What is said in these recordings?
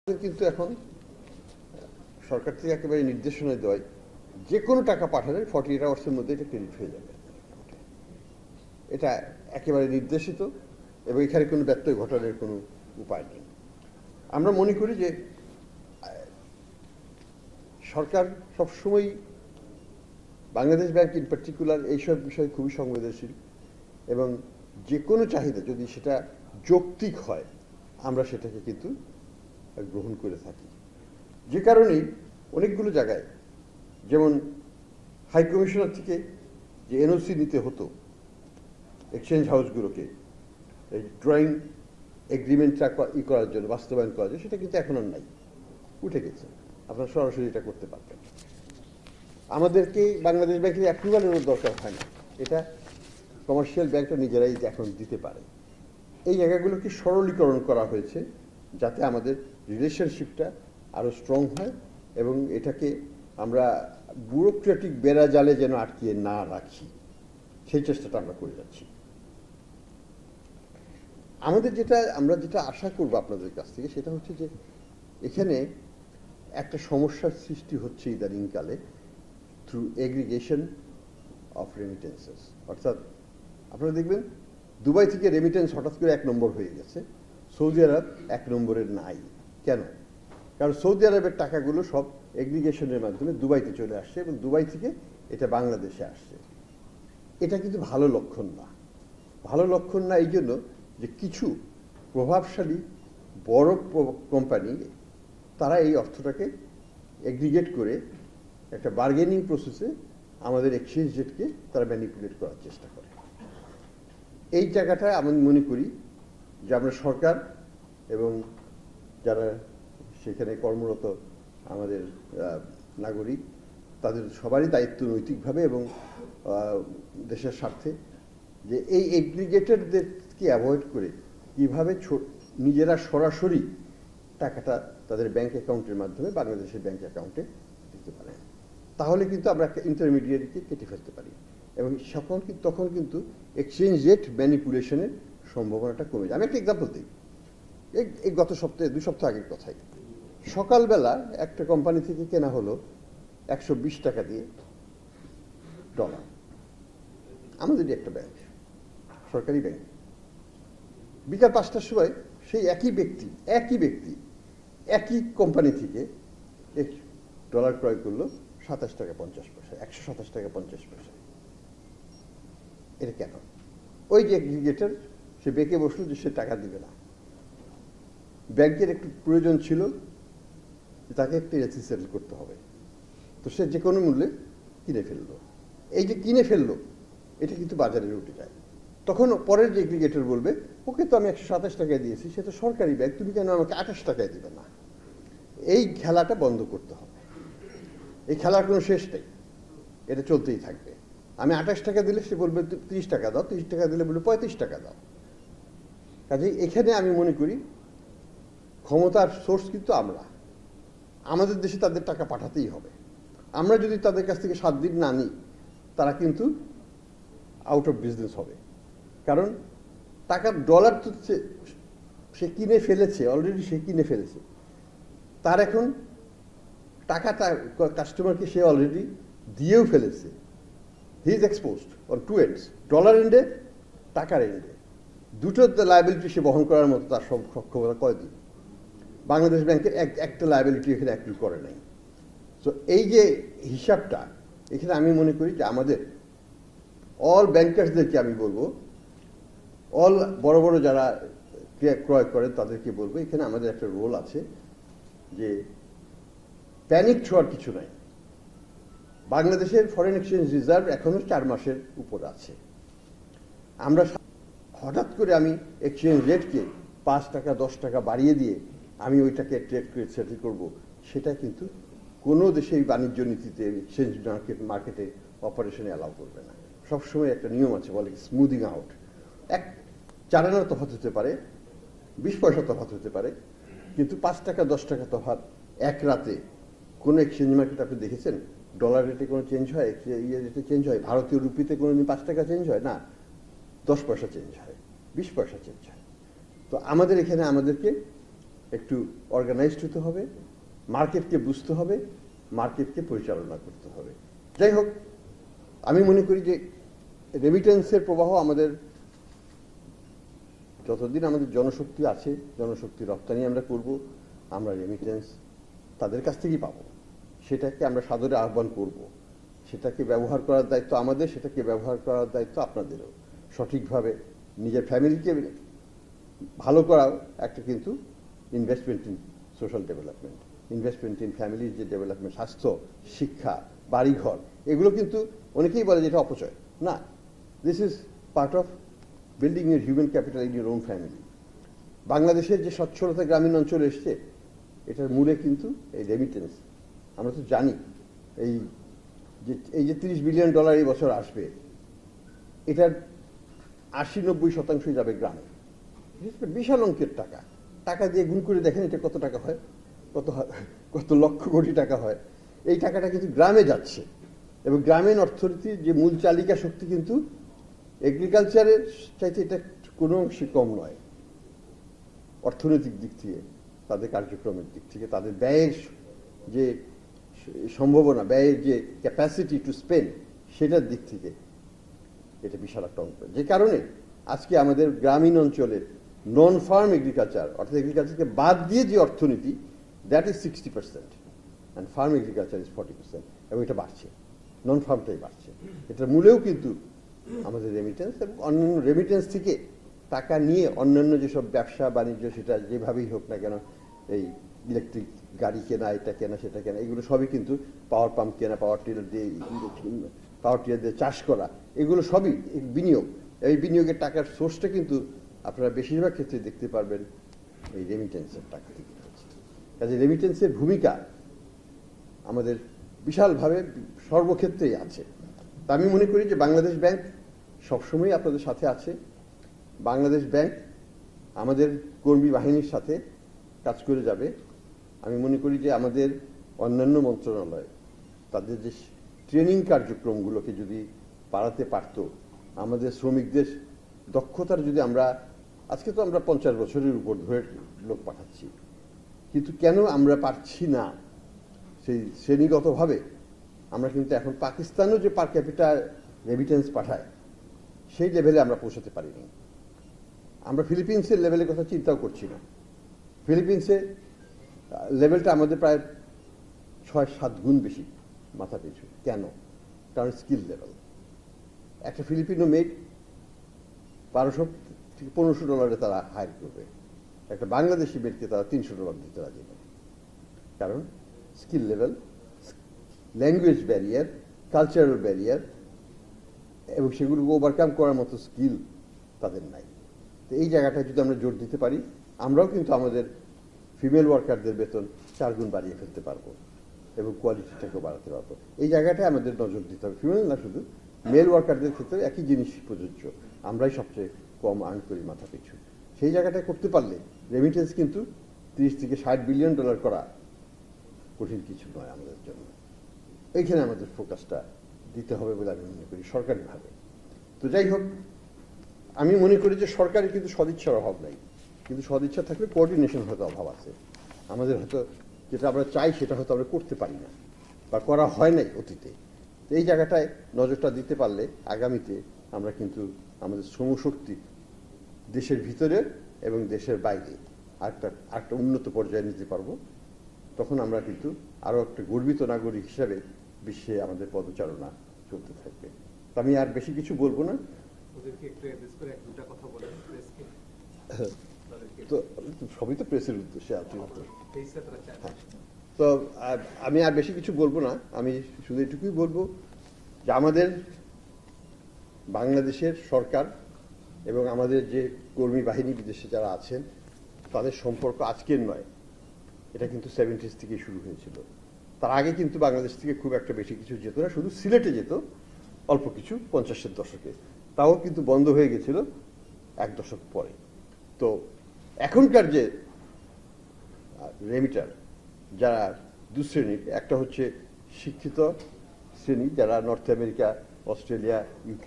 কিন্তু এখন সরকার থেকে একেবারে নির্দেশনা দেওয়ায় যে কোনো টাকা পাঠালে 48 আওয়ার্সের মধ্যে এটা ক্রেডিট হয়ে যাবে। এটা একেবারে নির্দেশিত এবং এখানে কোনো ব্যত্যয় ঘটানোর কোনো উপায় নেই। আমরা মনে করি যে সরকার সবসময় বাংলাদেশ ব্যাংক ইন পার্টিকুলার এইসব বিষয়ে খুবই সংবেদনশীল এবং যে কোনো চাহিদা যদি সেটা যৌক্তিক হয় আমরা সেটাকে কিন্তু গ্রহণ করে থাকি। যে কারণেই অনেকগুলো জায়গায় যেমন হাই কমিশনার থেকে যে এনওসি নিতে হতো এক্সচেঞ্জ হাউসগুলোকে এই ড্রয়িং এগ্রিমেন্টটা করার জন্য বাস্তবায়ন করার জন্য সেটা কিন্তু এখন আর নাই, উঠে গেছে। আপনারা সরাসরি এটা করতে পারবেন। আমাদেরকে বাংলাদেশ ব্যাংকের অ্যাপ্রুভালেরও দরকার হয় না, এটা কমার্শিয়াল ব্যাংকটা নিজেরাই এখন দিতে পারে। এই জায়গাগুলোকে সরলীকরণ করা হয়েছে যাতে আমাদের রিলেশনশিপটা আরও স্ট্রং হয় এবং এটাকে আমরা ব্যুরোক্রেটিক বেড়াজালে যেন আটকিয়ে না রাখি, সেই চেষ্টাটা আমরা করে যাচ্ছি। আমরা যেটা আশা করব আপনাদের কাছ থেকে সেটা হচ্ছে যে এখানে একটা সমস্যার সৃষ্টি হচ্ছে ইদানিংকালে থ্রু এগ্রিগেশন অফ রেমিটেন্সেস। অর্থাৎ আপনারা দেখবেন দুবাই থেকে রেমিটেন্স হঠাৎ করে 1 নম্বর হয়ে গেছে, সৌদি আরব 1 নম্বরের নাই। কেন? কারণ সৌদি আরবের টাকাগুলো সব এগ্রিগেশনের মাধ্যমে দুবাইতে চলে আসছে এবং দুবাই থেকে এটা বাংলাদেশে আসছে। এটা কিন্তু ভালো লক্ষণ না। ভালো লক্ষণ না এই জন্য যে কিছু প্রভাবশালী বড় কোম্পানি তারা এই অর্থটাকে এগ্রিগেট করে একটা বার্গেনিং প্রসেসে আমাদের এক্সচেঞ্জ রেটকে তারা ম্যানিপুলেট করার চেষ্টা করে। এই জায়গাটায় আমি মনে করি যে আমরা সরকার এবং যারা সেখানে কর্মরত আমাদের নাগরিক তাদের সবারই দায়িত্ব নৈতিকভাবে এবং দেশের স্বার্থে যে এই এগ্রিগেটরদেরকে অ্যাভয়েড করে কীভাবে নিজেরা সরাসরি টাকাটা তাদের ব্যাংক অ্যাকাউন্টের মাধ্যমে বাংলাদেশের ব্যাংক অ্যাকাউন্টে দিতে পারে। তাহলে কিন্তু আমরা একটা ইন্টারমিডিয়েটকে কেটে ফেলতে পারি এবং তখন কিন্তু এক্সচেঞ্জ রেট ম্যানিপুলেশনের সম্ভাবনাটা কমে যায়। আমি একটা এক্সাম্পল দিই। এই গত সপ্তাহে 2 সপ্তাহ আগের কথাই, সকালবেলা একটা কোম্পানি থেকে কেনা হলো 120 টাকা দিয়ে ডলার, আমাদেরই একটা ব্যাংক, সরকারি ব্যাংক। বিকাল 5টার সময় সেই একই ব্যক্তি একই কোম্পানি থেকে ডলার ক্রয় করলো 27 টাকা 50 পয়সা, 127 টাকা 50 পয়সা। এটা কেন? ওই যে এগ্রিগেটর সে বেঁকে বসলো যে সে টাকা দিবে না, ব্যাংকের একটু প্রয়োজন ছিল তাকে একটু এলসি সেটেল করতে হবে, তো সে যে কোনো মূল্যে কিনে ফেললো। এই যে কিনে ফেললো এটা কিন্তু বাজারে উঠে যায়। তখন পরের যে এগ্রিগেটর বলবে ওকে তো আমি 127 টাকায় দিয়েছি, সে তো সরকারি ব্যাংক, তুমি কেন আমাকে 28 টাকায় দিবে না? এই খেলাটা বন্ধ করতে হবে। এই খেলার কোনো শেষ নেই, এটা চলতেই থাকবে। আমি 28 টাকা দিলে সে বলবে 30 টাকা দাও, 30 টাকা দিলে বলবে 35 টাকা দাও। কাজেই এখানে আমি মনে করি ক্ষমতার সোর্স কিন্তু আমাদের দেশে তাদের টাকা পাঠাতেই হবে। আমরা যদি তাদের কাছ থেকে 7 দিন না নিই তারা কিন্তু আউট অফ বিজনেস হবে। কারণ টাকার ডলার তো সে কিনে ফেলেছে, অলরেডি সে কিনে ফেলেছে। তার এখন টাকাটা কাস্টমারকে সে অলরেডি দিয়েও ফেলেছে। He is exposed on 2 ends, dollar এন্ডে, টাকার এন্ডে। দুটোর লায়াবিলিটি সে বহন করার মতো তার সক্ষমতা কয়দিন? বাংলাদেশ ব্যাংকের একটা লায়াবিলিটি এখানে অ্যাক্টিভ করে নাই। সো এই যে হিসাবটা এখানে আমি মনে করি যে আমাদের অল ব্যাংকার্সদেরকে আমি বলবো, অল বড় বড় যারা ক্রয় করেন তাদেরকে বলবো এখানে আমাদের একটা রোল আছে যে প্যানিক হওয়ার কিছু নাই। বাংলাদেশের ফরেন এক্সচেঞ্জ রিজার্ভ এখনো 4 মাসের উপর আছে। আমরা হঠাৎ করে আমি এক্সচেঞ্জ রেটকে 5 টাকা 10 টাকা বাড়িয়ে দিয়ে আমি ওইটাকে ট্রেড করে সেটেল করবো, সেটা কিন্তু কোনো দেশেই বাণিজ্য নীতিতে এক্সচেঞ্জ মার্কেটে অপারেশনে অ্যালাউ করবে না। সবসময় একটা নিয়ম আছে, বলে স্মুদিং আউট। 4 আনার তফাৎ হতে পারে, 20 পয়সা তফাৎ হতে পারে, কিন্তু 5 টাকা 10 টাকা তফাৎ এক রাতে কোনো এক্সচেঞ্জ মার্কেট আপনি দেখেছেন? ডলার রেটে কোনো চেঞ্জ হয়? রেটে চেঞ্জ হয়? ভারতীয় রুপিতে কোনো দিন 5 টাকা চেঞ্জ হয় না, 10 পয়সা চেঞ্জ হয়, 20 পয়সা চেঞ্জ হয়। তো আমাদের এখানে আমাদেরকে একটু অর্গানাইজড হতে হবে, মার্কেটকে বুঝতে হবে, মার্কেটকে পরিচালনা করতে হবে। যাই হোক, আমি মনে করি যে রেমিটেন্সের প্রবাহ আমাদের যতদিন আমাদের জনশক্তি আছে, জনশক্তি রপ্তানি আমরা করব, আমরা রেমিটেন্স তাদের কাছ থেকেই পাবো। সেটাকে আমরা সাদরে আহ্বান করব। সেটাকে ব্যবহার করার দায়িত্ব আমাদের, সেটাকে ব্যবহার করার দায়িত্ব আপনাদেরও। সঠিকভাবে নিজের ফ্যামিলিকে ভালো করাও একটা কিন্তু investment in social development, investment in ফ্যামিলির যে ডেভেলপমেন্ট, স্বাস্থ্য, শিক্ষা, বাড়িঘর, এগুলো কিন্তু অনেকেই বলে যে এটা অপচয়। না, this is part of building your human capital in your own family. বাংলাদেশের যে সচ্ছলতা গ্রামীণ অঞ্চলে এসছে, এটার মূলে কিন্তু এই রেমিটেন্স। আমরা তো জানি এই যে $30 বিলিয়ন এই বছর আসবে, এটার 80-90% যাবে গ্রামে। বিশাল অঙ্কের টাকা। টাকা দিয়ে গুণ করে দেখেন এটা কত টাকা হয়, কত লক্ষ কোটি টাকা হয়। এই টাকাটা কিন্তু গ্রামে যাচ্ছে, এবং গ্রামীণ অর্থনীতির যে মূল চালিকা শক্তি কিন্তু এগ্রিকালচারের চাইতে এটা কোনো অংশে কম নয়। অর্থনৈতিক দিক থেকে, তাদের কার্যক্রমের দিক থেকে, তাদের ব্যয়ের যে সম্ভাবনা, ব্যয়ের যে ক্যাপাসিটি টু স্পেন্ড, সেটার দিক থেকে এটা বিশাল একটা অঙ্ক। যে কারণে আজকে আমাদের গ্রামীণ অঞ্চলের নন ফার্ম এগ্রিকালচার, অর্থাৎ এগ্রিকালচারকে বাদ দিয়ে যে অর্থনীতি, that is 60%, and farm agriculture is 40%, এবং এটা বাড়ছে, নন ফার্মটাই বাড়ছে। এটার মূলেও কিন্তু আমাদের রেমিটেন্স, এবং অন্যান্য রেমিটেন্স থেকে টাকা নিয়ে অন্যান্য যেসব ব্যবসা বাণিজ্য, সেটা যেভাবেই হোক না কেন, এই ইলেকট্রিক গাড়ি কেনা, এটা কেনা, সেটা কেনা, এগুলো সবই কিন্তু পাওয়ার পাম্প কেনা, পাওয়ার টিলার দিয়ে চাষ করা, এগুলো সবই বিনিয়োগ। এই বিনিয়োগের টাকার সোর্সটা কিন্তু আপনারা বেশিরভাগ ক্ষেত্রে দেখতে পারবেন এই রেমিটেন্সের টাকা থেকে হচ্ছে। কাজে রেমিটেন্সের ভূমিকা আমাদের বিশালভাবে সর্বক্ষেত্রেই আছে। তা আমি মনে করি যে বাংলাদেশ ব্যাংক সবসময় আপনাদের সাথে আছে। বাংলাদেশ ব্যাংক আমাদের কর্মী বাহিনীর সাথে কাজ করে যাবে। আমি মনে করি যে আমাদের অন্যান্য মন্ত্রণালয় তাদের যে ট্রেনিং কার্যক্রমগুলোকে যদি বাড়াতে পারত, আমাদের শ্রমিকদের দক্ষতার যদি আমরা, আজকে তো আমরা 50 বছরের উপর ধরে লোক পাঠাচ্ছি, কিন্তু কেন আমরা পারছি না সেই শ্রেণীগতভাবে? আমরা কিন্তু এখন পাকিস্তানও যে পার ক্যাপিটা রেমিটেন্স পাঠায়, সেই লেভেলে আমরা পৌঁছাতে পারিনি। আমরা ফিলিপিন্সের লেভেলের কথা চিন্তাও করছি না। ফিলিপিন্সের লেভেলটা আমাদের প্রায় 6-7 গুণ বেশি মাথা পিছু। কেন? কারণ স্কিল লেভেল। একটা ফিলিপিনো মেড $1200-1500 তারা হায়ার করবে, একটা বাংলাদেশি মেডকে তারা $300 দিতে রাজি নয়। কারণ skill level, language barrier, cultural barrier, এবং সেগুলোকে ওভারকাম করার মতো স্কিল তাদের নাই। তো এই জায়গাটায় যদি আমরা জোর দিতে পারি, আমরাও কিন্তু আমাদের ফিমেল ওয়ার্কারদের বেতন 4 গুণ বাড়িয়ে ফেলতে পারবো, এবং কোয়ালিটিটাকেও বাড়াতে পারবো। এই জায়গাটায় আমাদের নজর দিতে হবে। ফিমেল না, শুধু মেল ওয়ার্কারদের ক্ষেত্রে একই জিনিস প্রযোজ্য। আমরাই সবচেয়ে কম আর্ন করি মাথা পিছু। সেই জায়গাটায় করতে পারলে রেমিটেন্স কিন্তু $30-60 বিলিয়ন করা কঠিন কিছু নয় আমাদের জন্য। এইখানে আমাদের ফোকাসটা দিতে হবে বলে আমি মনে করি সরকারিভাবে। তো যাই হোক, আমি মনে করি যে সরকারের কিন্তু সদিচ্ছার অভাব নাই, কিন্তু সদিচ্ছা থাকলে কোঅর্ডিনেশন হয়তো অভাব আছে। আমাদের হয়তো যেটা আমরা চাই সেটা হয়তো আমরা করতে পারি না, বা করা হয় নাই অতীতে। তো এই জায়গাটায় নজরটা দিতে পারলে আগামীতে আমরা কিন্তু আমাদের শ্রমশক্তি দেশের ভিতরে এবং দেশের বাইরে আরেকটা উন্নত পর্যায়ে নিতে পারবো। তখন আমরা কিন্তু আরও একটা গর্বিত নাগরিক হিসাবে বিশ্বে আমাদের পদচারণা চলতে থাকবে। তো আমি আর বেশি কিছু বলবো না। তো সবই তো প্রেসের উদ্দেশ্যে আছে। তো আমি আর বেশি কিছু বলবো না। আমি শুধু এটুকুই বলবো যে আমাদের বাংলাদেশের সরকার এবং আমাদের যে কর্মী বাহিনী বিদেশে যারা আছেন, তাদের সম্পর্ক আজকের নয়, এটা কিন্তু 70s থেকে শুরু হয়েছিল। তার আগে কিন্তু বাংলাদেশ থেকে খুব একটা বেশি কিছু যেত না, শুধু সিলেটে যেত অল্প কিছু 50-এর দশকে, তাও কিন্তু বন্ধ হয়ে গেছিল 1 দশক পরে। তো এখনকার যে রেমিটার যারা দুশ্রেণীর, একটা হচ্ছে শিক্ষিত শ্রেণী যারা নর্থ আমেরিকা, অস্ট্রেলিয়া, UK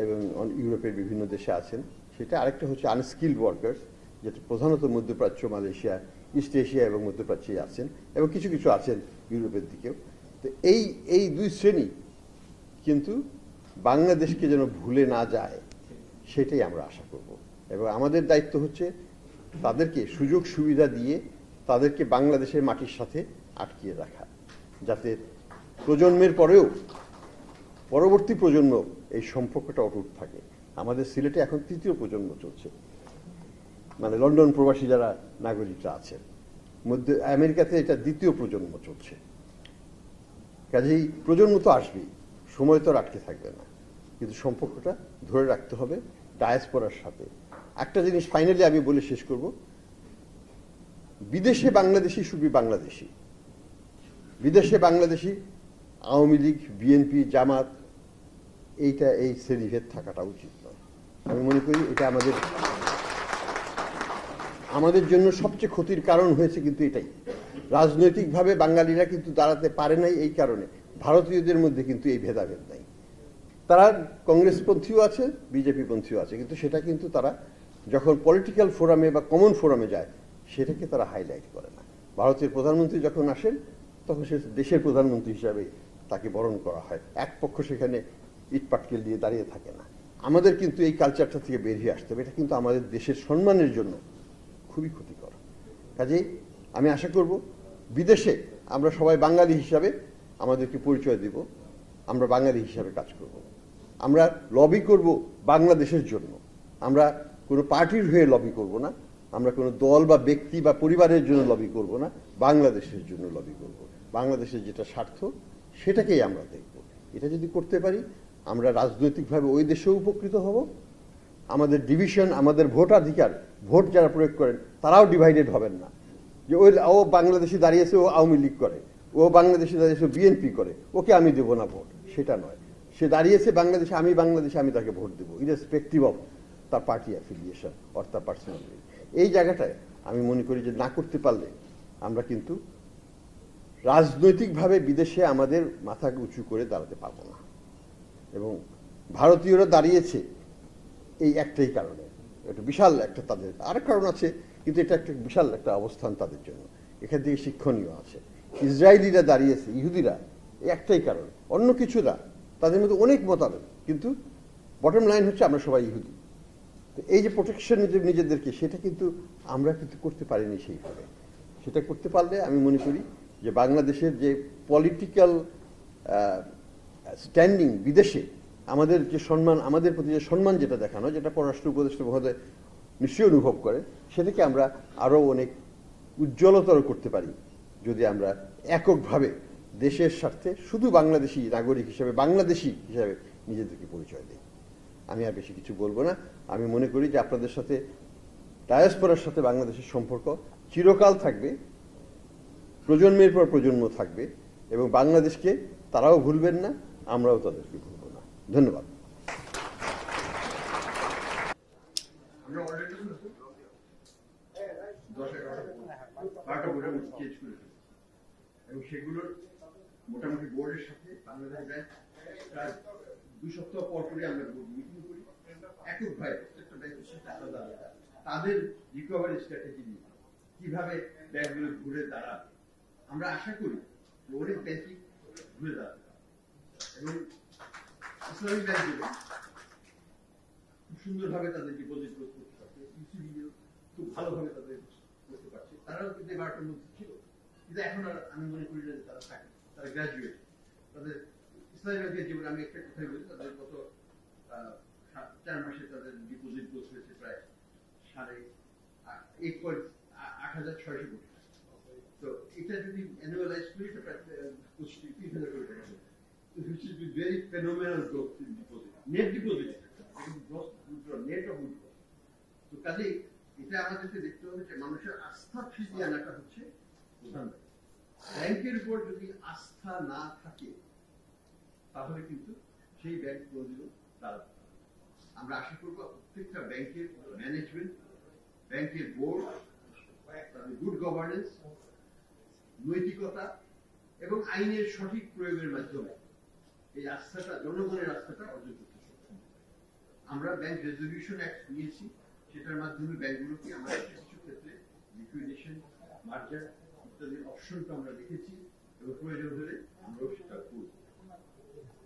এবং ইউরোপের বিভিন্ন দেশে আছেন, সেটা। আরেকটা হচ্ছে আনস্কিল্ড ওয়ার্কার্স, যেটা প্রধানত মধ্যপ্রাচ্য, মালয়েশিয়া, ইস্ট এশিয়া এবং মধ্যপ্রাচ্যে আছেন, এবং কিছু কিছু আছেন ইউরোপের দিকেও। তো এই দুই শ্রেণী কিন্তু বাংলাদেশকে যেন ভুলে না যায়, সেটাই আমরা আশা করব। এবং আমাদের দায়িত্ব হচ্ছে তাদেরকে সুযোগ সুবিধা দিয়ে তাদেরকে বাংলাদেশের মাটির সাথে আটকিয়ে রাখা, যাতে প্রজন্মের পরেও পরবর্তী প্রজন্ম এই সম্পর্কটা অটুট থাকে। আমাদের সিলেটে এখন তৃতীয় প্রজন্ম চলছে, মানে লন্ডন প্রবাসী যারা নাগরিকরা আছেন, মধ্যে আমেরিকাতে এটা দ্বিতীয় প্রজন্ম চলছে। কাজেই প্রজন্ম তো আসবেই, সময় তো আটকে থাকবে না, কিন্তু সম্পর্কটা ধরে রাখতে হবে ডায়াসপোরার সাথে। একটা জিনিস ফাইনালি আমি বলে শেষ করব, বিদেশে বাংলাদেশি শুধু বাংলাদেশি, বিদেশে বাংলাদেশি আওয়ামী লীগ, বিএনপি, জামাত, এই শ্রেণীভেদ থাকাটা উচিত নয়। আমি মনে করি এটা আমাদের জন্য সবচেয়ে ক্ষতির কারণ হয়েছে কিন্তু এটাই। রাজনৈতিকভাবে বাঙালিরা কিন্তু দাঁড়াতে পারে নাই, এই কারণে ভারতীয়দের মধ্যে কিন্তু এই ভেদাভেদ নাই। তারা কংগ্রেসপন্থীও আছে, বিজেপি পন্থীও আছে, কিন্তু সেটা কিন্তু তারা যখন পলিটিক্যাল ফোরামে বা কমন ফোরামে যায় সেটাকে তারা হাইলাইট করে না। ভারতের প্রধানমন্ত্রী যখন আসেন তখন সে দেশের প্রধানমন্ত্রী হিসাবে তাকে বরণ করা হয়, এক পক্ষ সেখানে ইটপাটকেল দিয়ে দাঁড়িয়ে থাকে না। আমাদের কিন্তু এই কালচারটা থেকে বেরিয়ে আসতে হবে, এটা কিন্তু আমাদের দেশের সম্মানের জন্য খুবই ক্ষতিকর। কাজেই আমি আশা করব বিদেশে আমরা সবাই বাঙালি হিসাবে আমাদেরকে পরিচয় দিব, আমরা বাঙালি হিসাবে কাজ করব, আমরা লবি করব বাংলাদেশের জন্য। আমরা কোনো পার্টির হয়ে লবি করব না, আমরা কোনো দল বা ব্যক্তি বা পরিবারের জন্য লবি করব না, বাংলাদেশের জন্য লবি করব। বাংলাদেশের যেটা স্বার্থ সেটাকেই আমরা দেখব। এটা যদি করতে পারি আমরা রাজনৈতিকভাবে ওই দেশেও উপকৃত হব, আমাদের ডিভিশন, আমাদের ভোটাধিকার, ভোট যারা প্রয়োগ করেন তারাও ডিভাইডেড হবেন না, যে ও বাংলাদেশে দাঁড়িয়েছে ও আওয়ামী লীগ করে, ও বাংলাদেশে দাঁড়িয়েছে বিএনপি করে, ওকে আমি দেব না ভোট, সেটা নয়। সে দাঁড়িয়েছে বাংলাদেশে, আমি তাকে ভোট দেবো, ইরেসপেক্টিভ অফ তার পার্টি অ্যাফিলিয়েশন অর তার পার্সোনাল। এই জায়গাটায় আমি মনে করি যে না করতে পারলে আমরা কিন্তু রাজনৈতিকভাবে বিদেশে আমাদের মাথা উঁচু করে দাঁড়াতে পারবো না। এবং ভারতীয়রা দাঁড়িয়েছে এই একটাই কারণে, এটা বিশাল একটা, তাদের আরেক কারণ আছে, কিন্তু এটা একটা বিশাল একটা অবস্থান তাদের জন্য, এখান থেকে শিক্ষণীয় আছে। ইসরায়েলিরা দাঁড়িয়েছে, ইহুদিরা, এই একটাই কারণ, অন্য কিছু না। তাদের মধ্যে অনেক মতামত, কিন্তু বটম লাইন হচ্ছে আমরা সবাই ইহুদি। তো এই যে প্রোটেকশন নিজেদেরকে, সেটা কিন্তু আমরা কিন্তু করতে পারিনি সেইভাবে। সেটা করতে পারলে আমি মনে করি যে বাংলাদেশের যে পলিটিক্যাল স্ট্যান্ডিং বিদেশে আমাদের যে সম্মান, আমাদের প্রতি যে সম্মান যেটা দেখানো, যেটা পররাষ্ট্র উপদেষ্টা মহোদয় নিশ্চয়ই অনুভব করে, সেটাকে আমরা আরও অনেক উজ্জ্বলতর করতে পারি যদি আমরা এককভাবে দেশের স্বার্থে শুধু বাংলাদেশি নাগরিক হিসেবে, বাংলাদেশি হিসাবে নিজেদেরকে পরিচয় দিই। আমি আর বেশি কিছু বলবো না। আমি মনে করি যে আপনাদের সাথে, ডায়াসপোরার সাথে বাংলাদেশের সম্পর্ক চিরকাল থাকবে, প্রজন্মের পর প্রজন্ম থাকবে, এবং বাংলাদেশকে তারাও ভুলবেন না, আমরাও তাদেরকে ভুলব না। ধন্যবাদ। এবং সেগুলোর মোটামুটি বোর্ডের সাথে বাংলাদেশ ব্যাংক প্রায় 2 সপ্তাহ পর পরে আমরা বোর্ড মিটিং করি, এককভাবে প্রত্যেকটা ব্যাংকের সাথে আলাদা আলাদা তাদের রিকভারি স্ট্র্যাটেজি নিয়ে কিভাবে ব্যাংকগুলো ঘুরে দাঁড়াবে। আমরা আশা করি যে অনেক ব্যাংকই ঘুরে দাঁড়াবে, এবং ইসলামী ব্যাংকগুলো খুব সুন্দরভাবে তাদের ডিপোজিট করতে পারছে, ইউসিবিও খুব ভালোভাবে তাদের করতে পারছে। তারাও কিন্তু 12টার মধ্যে ছিল, কিন্তু এখন আর আমি মনে করি না যে তারা থাকে, তারা গ্রাজুয়েট। তাদের ইসলামী ব্যাংকের জীবনে আমি একটা কথাই বলি, তাদের গত 4 মাসে তাদের ডিপোজিট গ্রোথ হয়েছে প্রায় 8,600 কোটি। তো এটা যদি অ্যানুয়ালাইজ করি তো প্রায় 30,000 কোটি টাকা, which is very phenomenal growth in deposit, net deposit, net of good growth. তো কাজে এটা আমাদেরকে দেখতে হবে যে মানুষের আস্থা ফিরিয়ে আনাটা হচ্ছে প্রধান। ব্যাংকের উপর যদি আস্থা না থাকে তাহলে কিন্তু সেই ব্যাংক কোনোদিনও দাঁড়াবে না। আমরা আশা করবো প্রত্যেকটা ব্যাংকের ম্যানেজমেন্ট, ব্যাংকের বোর্ড, গুড গভর্নেন্স, নৈতিকতা এবং আইনের সঠিক প্রয়োগের মাধ্যমে এই আস্থাটা, জনগণের আস্থাটা অর্জন করতে সক্ষম। আমরা ব্যাংক রেজলিউশন অ্যাক্ট নিয়েছি, সেটার মাধ্যমে ব্যাংকগুলোকে আমরা কিছু ক্ষেত্রে লিকুইডেশন, মার্জার ইত্যাদি অপশনটা আমরা দেখেছি এবং প্রয়োজন হলে আমরাও সেটা করব।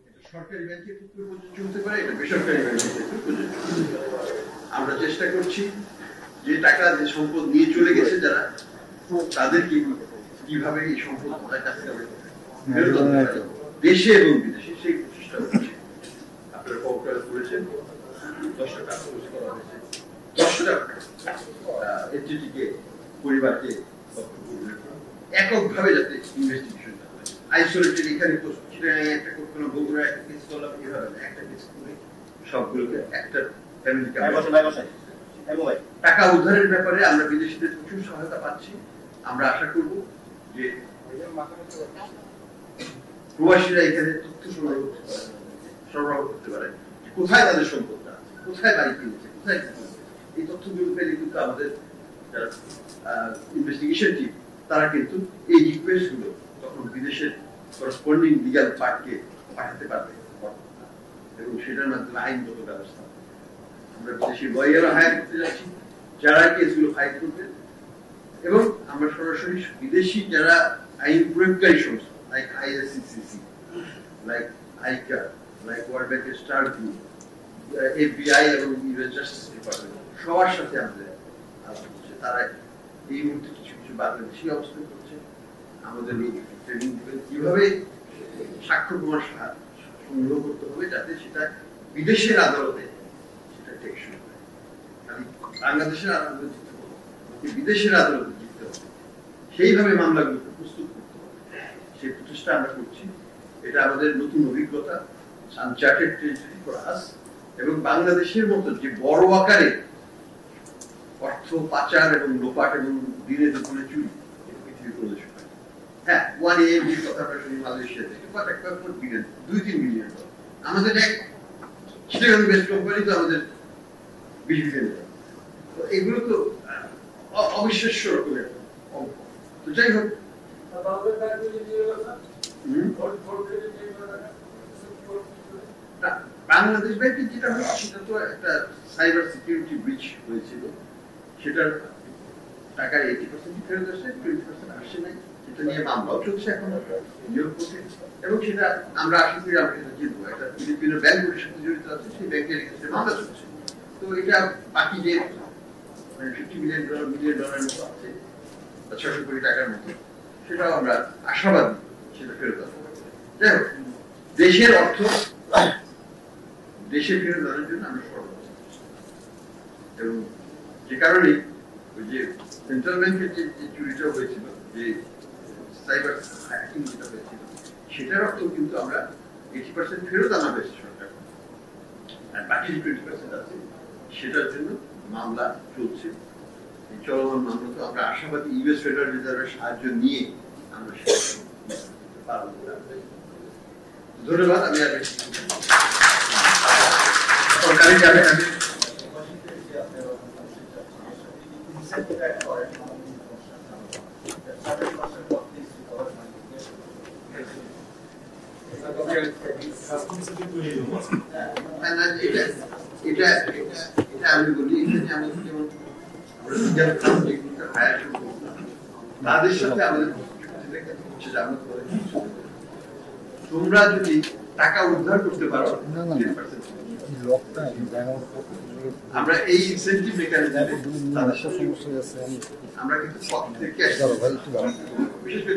এটা সরকারি ব্যাংকের ক্ষেত্রে প্রযোজ্য হতে পারে, এটা বেসরকারি ব্যাংকের ক্ষেত্রে প্রযোজ্য। আমরা চেষ্টা করছি যে টাকা, যে সম্পদ নিয়ে চলে গেছে যারা, তাদেরকে কিভাবে এই সম্পদ তাদের কাছ থেকে ফেরত আনতে পারে দেশে এবং বিদেশে, সেই প্রচেষ্টা করছি। আপনারা কবকাল করেছেন 10টা টাকা করা হয়েছে, 10টা এনটিটিকে, পরিবারকে এককভাবে যাতে ইনভেস্টিগেশন হয়, আইসোলেটেড এখানে একটা কোনো বগুড়া একটা কেস করলাম, এভাবে একটা কেস করে সবগুলোকে একটা ফ্যামিলিকে টাকা উদ্ধারের ব্যাপারে আমরা বিদেশিদের প্রচুর সহায়তা পাচ্ছি। আমরা আশা করব যে প্রবাসীরা এখানে তথ্য সরবরাহ করতে পারে, কোথায় তাদের সম্পদটা, কোথায় বাড়ি কিনেছে, কোথায় এই তথ্যগুলো পেলে কিন্তু আমাদের যারা ইনভেস্টিগেশন টিম তারা কিন্তু এই রিকোয়েস্ট গুলো তখন বিদেশের করসপন্ডিং লিগ্যাল পার্টকে পাঠাতে পারবে এবং সেটার মাধ্যমে আইনগত ব্যবস্থা। আমরা বিদেশি লয়ারও হায়ার করতে যাচ্ছি যারা কেসগুলো ফাইল করবে, এবং আমরা সরাসরি বিদেশি যারা আইন প্রয়োগকারী সংস্থা, লাইক আইএসসিসি, লাইক আইকা, লাইক ওয়ার্ল্ড ব্যাংকের স্টার গ্রুপ, এফবিআই এবং ইউএস জাস্টিস ডিপার্টমেন্ট, সবার সাথে আমাদের আলোচনা হচ্ছে। তারা এই মুহূর্তে কিছু কিছু বাংলাদেশি অবস্থান করছে, আমাদের ট্রেনিং দিবেন কিভাবে সাক্ষ্য প্রমাণ সংগ্রহ করতে হবে যাতে সেটা বিদেশের আদালতে সেটা টেকসই হয়। খালি বাংলাদেশের আদালতে জিততে হবে, বিদেশের আদালতে জিততে হবে, সেইভাবে মামলাগুলোকে প্রস্তুত করতে হবে। সেই প্রচেষ্টা আমরা করছি। এটা আমাদের নতুন অভিজ্ঞতা, আনচার্টেড টেরিটরি ফর আস। এবং বাংলাদেশের মতো যে বড় আকারে অর্থ পাচার এবং লোপাট এবং দিনে দুপুরে চুরি পৃথিবীর কোনো দেশে হয়। হ্যাঁ, 1AM কথা আমরা শুনি মালয়েশিয়া থেকে, বিলিয়ন, 2-3 বিলিয়ন। আমাদের এক চিটাগাং বেস্ট কোম্পানি তো আমাদের 20 বিলিয়ন। তো এগুলো তো অবিশ্বাস্য রকমের অঙ্ক। তো যাই হোক, বাংলাদেশ ব্যাংকের যেটা হচ্ছে সেটা তো একটা সাইবার সিকিউরিটি ব্রিচ হয়েছিল, সেটার টাকা 80% ফেরত আসছে, 20% আসছে নাই। সেটা নিয়ে মামলাও চলছে এখন নিয়োগ করছে, এবং সেটা আমরা আশা করি আমরা সেটা জিতবো। একটা ফিলিপিনো ব্যাংকের সাথে জড়িত আছে, সেই ব্যাংকের ক্ষেত্রে মামলা চলছে। তো এটা বাকি যে $50 মিলিয়ন মতো আছে, 600 কোটি টাকার মতো, সেটাও আমরা আশাবাদী সেটা ফেরত আসবে। যাই হোক, দেশের অর্থ দেশে ফেরত আনার জন্য আমরা সর্বোচ্চ, এবং যে কারণে ওই যে সেন্ট্রাল ব্যাংকের যে চুরিটা হয়েছিল, যে সাইবার হ্যাকিং যেটা হয়েছিল, সেটার অর্থ কিন্তু আমরা 80% ফেরত আনা হয়েছে সরকার, আর বাকি যে 20% আছে সেটার জন্য মামলা চলছে। এই চলমান মামলা তো আমরা আশাবাদী ইউএস ফেডারেল রিজার্ভের সাহায্য নিয়ে আমরা পালন করতে। ধন্যবাদ। আমি আর সরকারি যাবে আমি আমি বলি, তাদের সাথে আমাদের তোমরা যদি টাকা উদ্ধার করতে পারো, আমরা এই ইনসেন্টিভ মেকানিজমে আমরা কিন্তু বিশেষ করে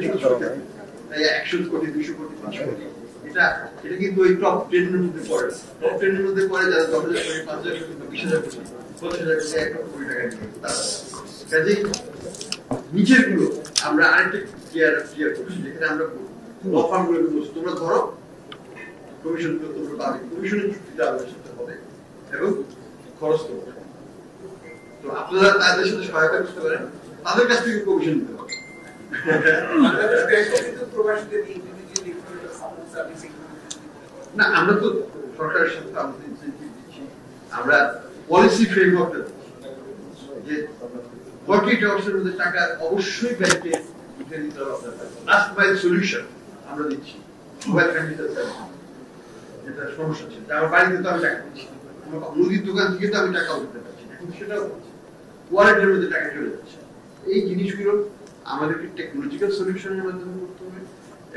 100 কোটি 200 কোটি 500 কোটি এটা কিন্তু ওই টপ 10 এর মধ্যে পড়ে। টপ 10 এর মধ্যে পড়ে যারা 10,000 কোটি 5,000 কোটি 20,000 কোটি 25,000 কোটি 1 কোটি টাকা কাজে নিচের গুলো আমরা আরেকটা ক্লিয়ার করছি, যেখানে আমরা ল ফার্ম গুলো বলছি তোমরা ধরো কমিশন গুলো তোমরা পাবে, কমিশনের চুক্তিতে আমাদের সাথে হবে এবং খরচ করবে। তো আপনারা তাদের সাথে সহায়তা করতে পারেন, তাদের কাছ থেকে কমিশন নিতে হবে। না, আমরা তো সরকারের সাথে আমাদের ইনসেন্টিভ দিচ্ছি, আমরা পলিসি ফ্রেমওয়ার্কটা যে 48 আওয়ার্সের মধ্যে টাকা অবশ্যই ব্যাংকে উঠে দিতে হবে। লাস্ট মাইল সলিউশন আমরা দিচ্ছি, মোবাইল ফ্যামিলিতে যেটা সমস্যা ছিল, আমার বাড়িতে তো আমি টাকা দিচ্ছি, নদীর দোকান থেকে তো আমি টাকা উঠতে পারছি না, এখন সেটাও ওয়ালেটের মধ্যে টাকা চলে যাচ্ছে। এই জিনিসগুলো আমাদেরকে টেকনোলজিক্যাল সলিউশনের মাধ্যমে করতে হবে,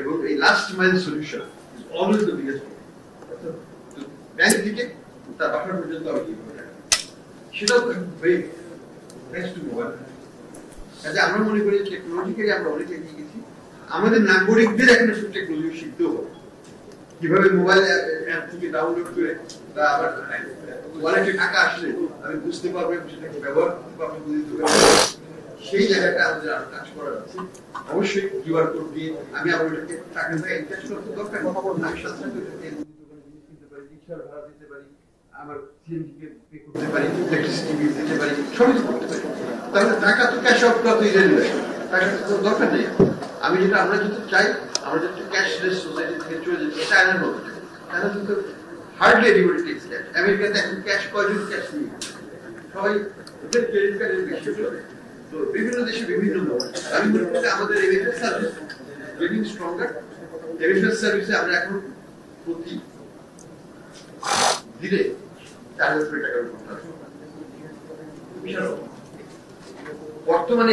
এবং এই last mile solution is always the biggest problem. Bank থেকে তার বাসা পর্যন্ত আমি কিভাবে টাকা, সেটাও থ্যাঙ্কস টু মোবাইল। কাজে আমরা মনে করি টেকনোলজিক্যালি আমরা অনেক এগিয়ে গেছি। আমাদের নাগরিকদের এখন এসব টেকনোলজি শিখতেও হবে, কিভাবে মোবাইল অ্যাপ থেকে ডাউনলোড করে বা আবার ওয়ালেটে টাকা আসলে আমি বুঝতে পারবো, সেটাকে ব্যবহার করতে পারবো, বুঝতে পারবো। সেই জায়গাটা আমাদের আরো কাজ করার আছে। অবশ্যই কিউআর কোড দিয়ে আমি আবার ওটাকে টাকা ক্যাশ করতে দরকার, আমি সাথে সাথে জিনিস কিনতে পারি, রিক্সার ভাড়া দিতে পারি, আমার সিএনজি কে পে করতে পারি, ইলেকট্রিসিটি বিল দিতে পারি, সবই করতে পারি। তাহলে টাকা তো ক্যাশ আউট করা তো ইরেলেভেন্ট, টাকা তো দরকার নেই। আমি যেটা আমরা যদি চাই, আমরা যদি ক্যাশলেস সোসাইটি থেকে চলে যেতে, এটা আনার মতো, তাহলে কিন্তু হার্ডলি এনিবডি টেকস ক্যাশ। আমেরিকাতে এখন ক্যাশ কয়জন ক্যাশ নিয়ে, সবাই ওদের ক্রেডিট কার্ডের বেশি চলে। তো বিভিন্ন দেশে বিভিন্ন মত। আমি মনে করি আমাদের MFS service getting stronger. MFS সার্ভিসে আমরা এখন প্রতি দিনে 4,000 টাকা করতে হবে। বর্তমানে